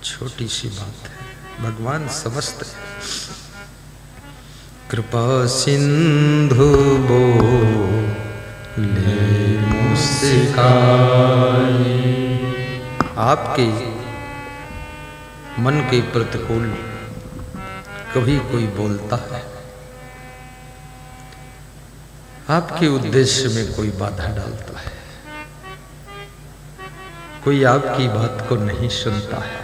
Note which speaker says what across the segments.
Speaker 1: छोटी सी बात है, भगवान समझते हैं। कृपा सिंधु बोले मुस्काई। आपके मन के प्रतिकूल कभी कोई बोलता है, आपके उद्देश्य में कोई बाधा डालता है, कोई आपकी बात को नहीं सुनता है,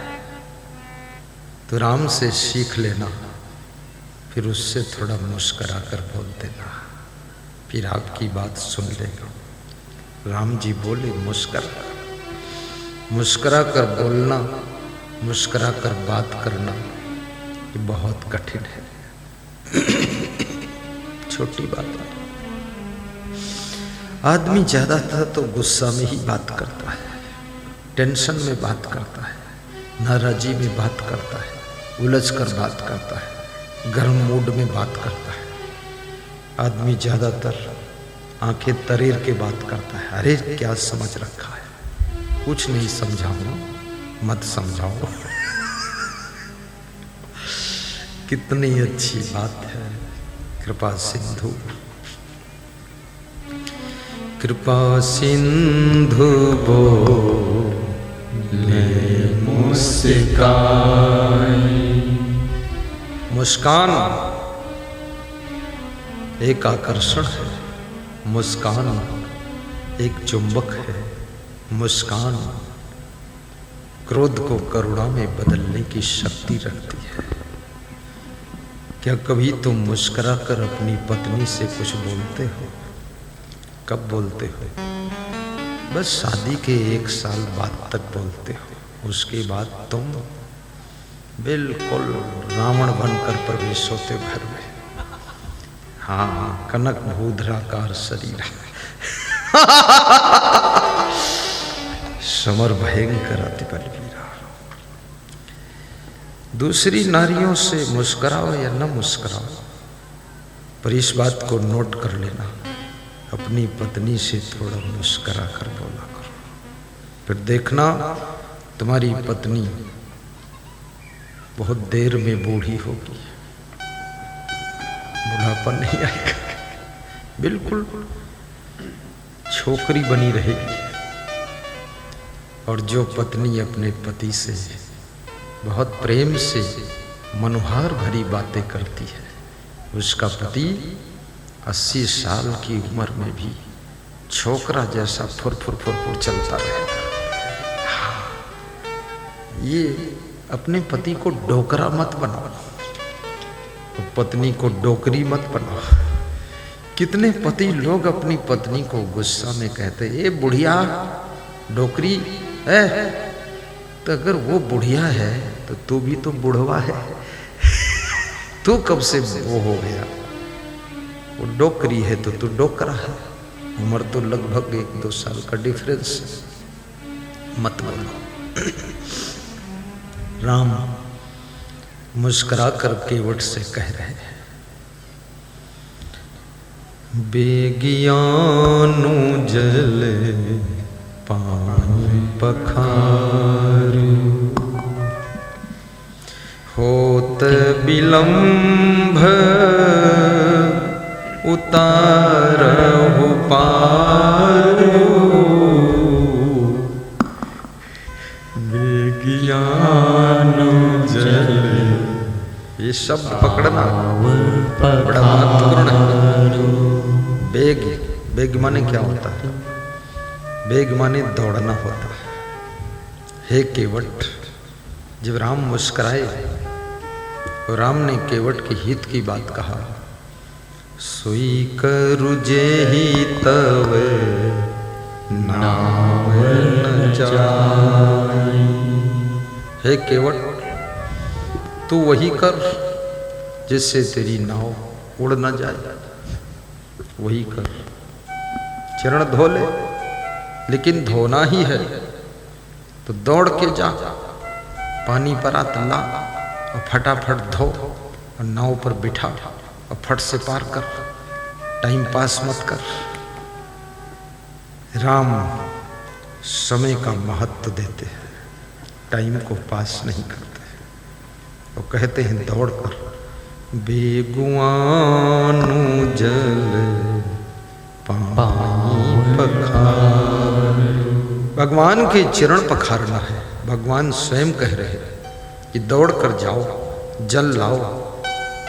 Speaker 1: तो राम से सीख लेना, फिर उससे थोड़ा मुस्करा कर बोल देना, फिर आपकी बात सुन लेगा। राम जी बोले मुस्करा कर बोलना, मुस्करा कर बात करना, ये बहुत कठिन है। छोटी बात है। आदमी ज्यादातर तो गुस्सा में ही बात करता है, टेंशन में बात करता है, नाराजी में बात करता है, उलझ कर बात करता है, गर्म मूड में बात करता है। आदमी ज्यादातर आंखें तरेर के बात करता है, अरे क्या समझ रखा है, कुछ नहीं समझाऊंगा, मत समझाओ। कितनी अच्छी बात है। कृपा सिंधु, कृपा सिंधु बोले मुस्काई। मुस्कान एक आकर्षण है, मुस्कान एक चुंबक है, मुस्कान क्रोध को करुणा में बदलने की शक्ति रखती है। क्या कभी तुम मुस्कुरा कर अपनी पत्नी से कुछ बोलते हो? कब बोलते हो? बस शादी के 1 साल बाद तक बोलते हो, उसके बाद तुम बिल्कुल रावण बनकर प्रवेश होते घर में। हाँ, कनक भूधराकार शरीर, समर भयंकर अति बलवीरा। दूसरी नारियों से मुस्कुराओ या न मुस्कुराओ, पर इस बात को नोट कर लेना, अपनी पत्नी से थोड़ा मुस्कुरा कर बोला करो, फिर देखना तुम्हारी पत्नी बहुत देर में बूढ़ी होगी, बुढ़ापा नहीं आएगा, बिल्कुल छोकरी बनी रहेगी। और जो पत्नी अपने पति से बहुत प्रेम से मनोहार भरी बातें करती है, उसका पति 80 साल की उम्र में भी छोकरा जैसा फुर फुर फुर फुर चलता रहेगा। ये अपने पति को डोकरा मत बनाओ, पत्नी को डोकरी मत बनाओ। कितने पति लोग अपनी पत्नी को गुस्सा में कहते, ए बुढ़िया डोकरी है, तो अगर वो बुढ़िया है तो तू भी तो बुढ़वा है, तू कब से वो हो गया? वो डोकरी है तो तू डोकरा है, उम्र तो लगभग 1-2 साल का डिफरेंस है, मत बोलो। राम मुस्कुरा कर केवट से कह रहे हैं, बेगियानु जले पानी पखारू, होत विलंभ उतारहु पारू, बेगियानु जले। ये शब्द पकड़ना बड़ा महत्वपूर्ण है। बेग, बेग माने क्या होता है? बेग माने दौड़ना होता है। हे केवट, जब राम मुस्कुराए और राम ने केवट के हित की बात कहा, सोई करु जेहि तव नाव न जाई। हे केवट, तू वही कर जिससे तेरी नाव उड़ न जाए, वही कर। चरण धो ले, लेकिन धोना ही है तो दौड़ के जा, पानी पर ला और फटाफट धो और नाव पर बिठा और फट से पार कर, टाइम पास मत कर। राम समय का महत्व देते हैं। टाइम को पास नहीं करते। वो कहते हैं दौड़ कर बेगुआनु जल पानी पखार। भगवान के चरण पखारना है। भगवान स्वयं कह रहे हैं कि दौड़ कर जाओ, जल लाओ,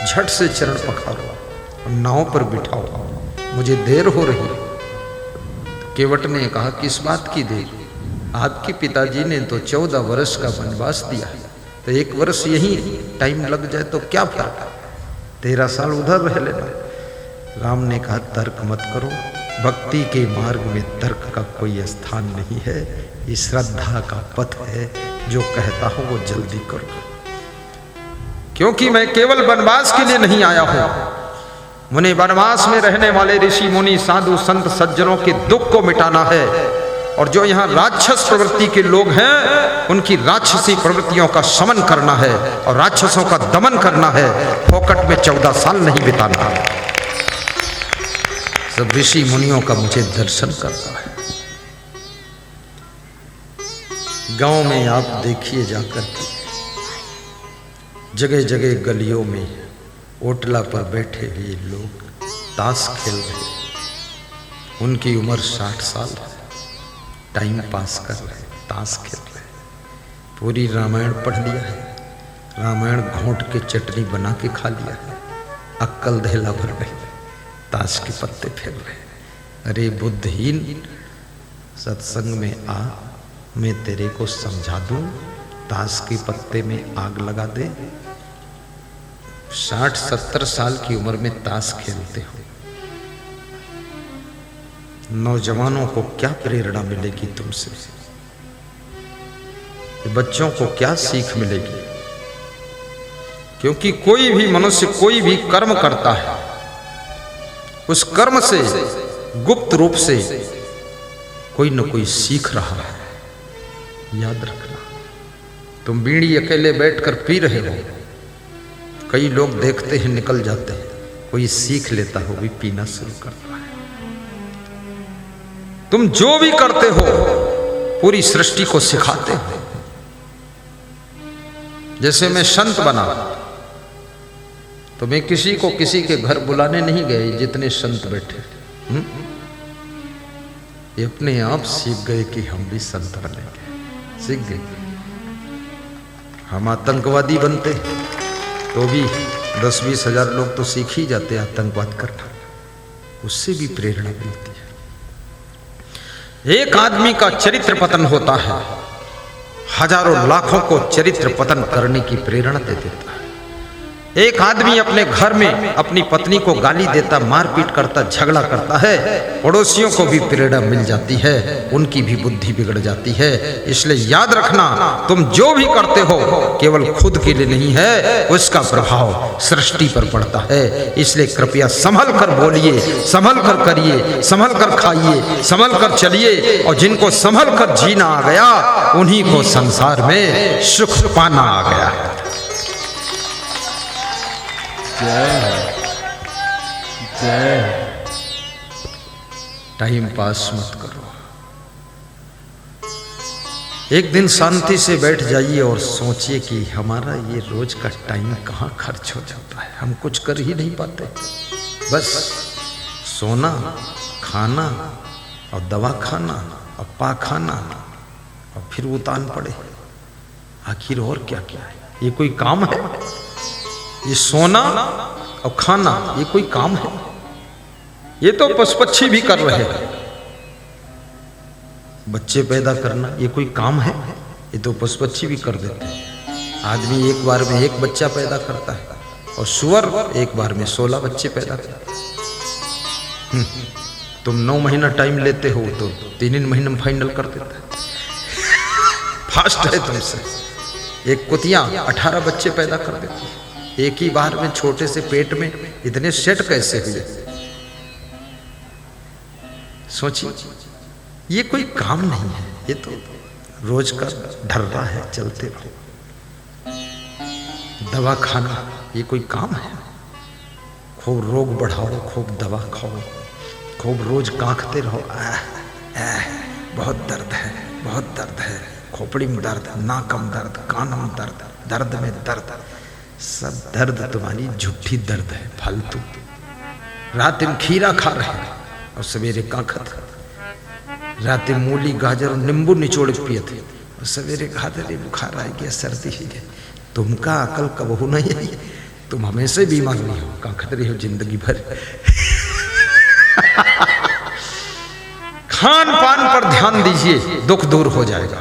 Speaker 1: झट से चरण पखारो, नाव पर बिठाओ, मुझे देर हो रही है। केवट ने कहा किस बात की देर? आपके पिताजी ने तो 14 वर्ष का वनवास दिया है, तो 1 वर्ष यही टाइम लग जाए तो क्या फर्क, 13 साल उधर रह लेना। राम ने कहा तर्क मत करो, भक्ति के मार्ग में तर्क का कोई स्थान नहीं है, ये श्रद्धा का पथ है, जो कहता हूं वो जल्दी करो, क्योंकि मैं केवल वनवास के लिए नहीं आया हूं। मुझे वनवास में रहने वाले ऋषि मुनि साधु संत सज्जनों के दुख को मिटाना है, और जो यहाँ राक्षस प्रवृत्ति के लोग हैं उनकी राक्षसी प्रवृत्तियों का शमन करना है और राक्षसों का दमन करना है। फोकट में 14 साल नहीं बिताना है। सब ऋषि मुनियों का मुझे दर्शन करना है। गांव में आप देखिए जाकर के जगह जगह गलियों में ओटला पर बैठे हुए लोग ताश खेल रहे, उनकी उम्र 60 साल है, टाइम पास कर रहे, ताश खेल रहे। पूरी रामायण पढ़ लिया है, रामायण घोंट के चटनी बना के खा लिया है, अक्कल दहला भर रहे, ताश के पत्ते फेर रहे। अरे बुद्धहीन, सत्संग में आ, मैं तेरे को समझा दूं, ताश के पत्ते में आग लगा दे। 60-70 साल की उम्र में ताश खेलते हो, नौजवानों को क्या प्रेरणा मिलेगी तुमसे? बच्चों को क्या सीख मिलेगी? क्योंकि कोई भी मनुष्य कोई भी कर्म करता है, उस कर्म से गुप्त रूप से कोई न कोई सीख रहा है। याद रखना, तुम बीड़ी अकेले बैठकर पी रहे हो, कई लोग देखते हैं निकल जाते हैं, कोई सीख लेता हो भी पीना शुरू करता है। तुम जो भी करते हो पूरी सृष्टि को सिखाते हो। जैसे मैं संत बना तो मैं किसी को किसी के घर बुलाने नहीं गए, जितने संत बैठे ये अपने आप सीख गए कि हम भी संत बनेंगे, सीख गए। हम आतंकवादी बनते तो भी 10-20 हजार लोग तो सीख ही जाते आतंकवाद करना, उससे भी प्रेरणा मिलती है। एक आदमी का चरित्र पतन होता है, हजारों लाखों को चरित्र पतन करने की प्रेरणा दे देता है। एक आदमी अपने घर में अपनी पत्नी को गाली देता, मारपीट करता, झगड़ा करता है, पड़ोसियों को भी प्रेरणा मिल जाती है, उनकी भी बुद्धि बिगड़ जाती है। इसलिए याद रखना, तुम जो भी करते हो केवल खुद के लिए नहीं है, उसका प्रभाव सृष्टि पर पड़ता है। इसलिए कृपया संभल कर बोलिए, संभल कर करिए, संभल कर खाइए, संभल कर चलिए, और जिनको संभल कर जीना आ गया उन्हीं को संसार में सुख पाना आ गया। जय जय। टाइम पास मत करो, एक दिन शांति से बैठ जाइए और सोचिए कि हमारा ये रोज का टाइम कहाँ खर्च हो जाता है, हम कुछ कर ही नहीं पाते, बस सोना, खाना और दवा खाना और पा खाना और फिर उतान पड़े। आखिर और क्या क्या है? ये कोई काम है? ये सोना और खाना ये कोई काम है? ये तो पशु पक्षी भी कर रहे हैं। बच्चे पैदा करना ये कोई काम है? ये तो पशु पक्षी भी कर देते हैं। आदमी एक बार में 1 बच्चा पैदा करता है और सुअर एक बार में 16 बच्चे पैदा करता है। तुम 9 महीना टाइम लेते हो तो 3 महीने में फाइनल कर देता है। फास्ट है तुमसे। एक कुतिया 18 बच्चे पैदा कर देती है एक ही बार में, छोटे से पेट में इतने सेट कैसे हुए? सोचिए, ये कोई काम नहीं है, ये तो रोज का ढर्रा है, चलते रहो। दवा खाना ये कोई काम है? खूब रोग बढ़ाओ, खूब दवा खाओ, खूब रोज कांखते रहो, बहुत दर्द है, बहुत दर्द है, खोपड़ी में दर्द, नाक में दर्द, कान में दर्द, दर्द में दर्द, सब दर्द तुम्हारी झूठी दर्द है, फालतू। रात में खीरा खा रहे और सवेरे काखत, रात में मूली गाजर नींबू निचोड़ पिए थे और सवेरे कहा था बुखार आ गया, सर्दी है। तुमका अकल कबहू नहीं है, तुम हमेशा बीमार नहीं हो, काखत रही हो जिंदगी भर। खान पान पर ध्यान दीजिए, दुख दूर हो जाएगा।